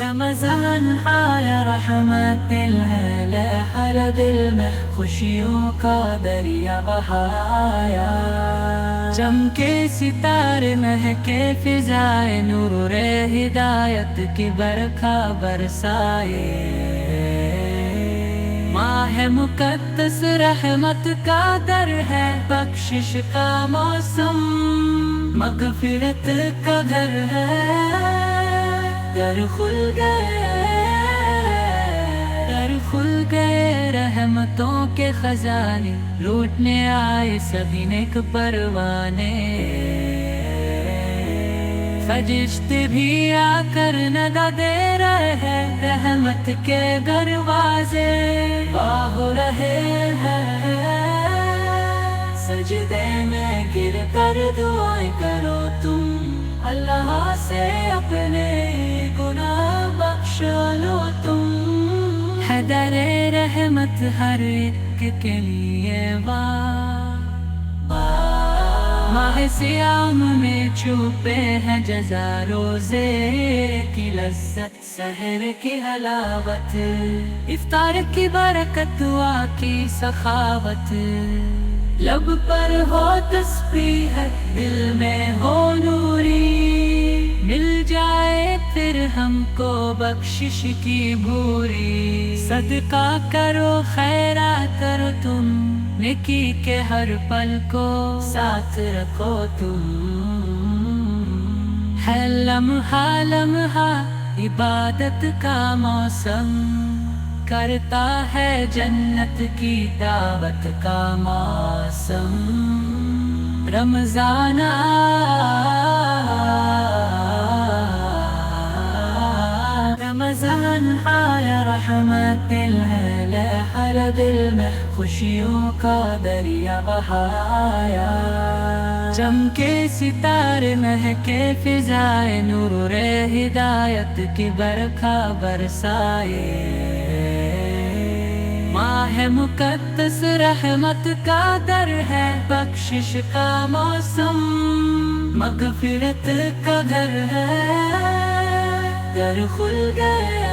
رمضان آیا رحمت دل ہے لہر دل میں خوشیوں کا دریا بہایا چمکے ستارے مہکے فضائے نور ہدایت کی برکھا برسائے ماہ مقدس رحمت کا در ہے بخشش کا موسم مغفرت کا گھر ہے در کھل گئے رحمتوں کے خزانے لوٹنے آئے سبھی نیک پروانے فرشتے بھی آ کر ندا دے رہے ہیں رحمت کے دروازے باہ رہے ہیں سجدے میں گر کر دعائیں کرو تم اللہ سے اپنے گناہ بخش لو تم ہے در رحمت ہر ایک کے لیے ماہ سیام میں چھپے ہیں جزا روزے کی لذت سحر کی حلاوت افطار کی برکت دعا کی سخاوت لب پر ہو تسبیح دل میں ہو نوری مل جائے پھر ہم کو بخشش کی بھوری صدقہ کرو خیرات کرو تم نیکی کے ہر پل کو ساتھ رکھو تم ہے لمحہ لمحہ عبادت کا موسم کرتا ہے جنت کی دعوت کا موسم رمضان رمضان آیا رحمت دل ہے لہر دل میں خوشیوں کا دریا بہایا چمکے ستارے مہکے فضائے نور ہدایت کی برکھا برسائے ماہ مقدس رحمت کا در ہے بخشش کا موسم مغفرت کا گھر ہے در کھل گئے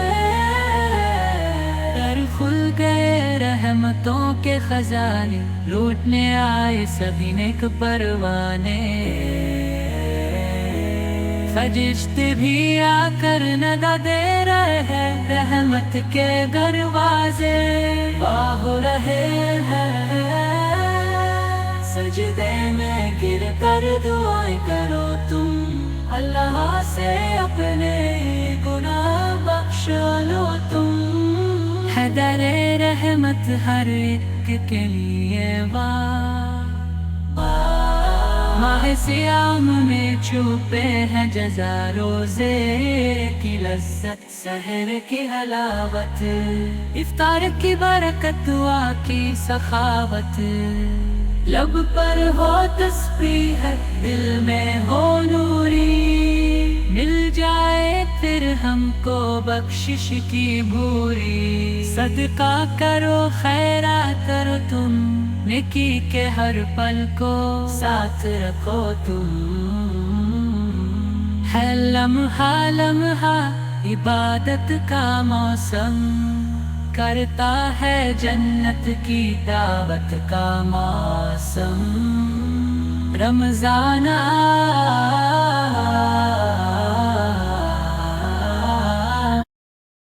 رحمتوں کے خزانے لوٹنے آئے سبھی نیک پروانے فرشتے بھی آ کر ندا دے رہے ہیں رحمت کے دروازے باہ رہے ہیں سجدے میں گر کر دعائیں کرو تم اللہ سے اپنے گناہ بخش لو تم ہے در رحمت ہر ایک کے لیے ماہ سیام میں چھپے ہیں جزا روزے کی لذت سحر کی حلاوت افطار کی برکت دعا کی سخاوت لب پر ہو تسبیح دل میں ہو نوری مل جائے پھر ہم کو بخشش کی بھوری صدقہ کرو خیرات کرو تم نیکی کے ہر پل کو ساتھ رکھو تم ہے لمحہ لمحہ عبادت کا موسم کرتا ہے جنت کی دعوت کا موسم رمضان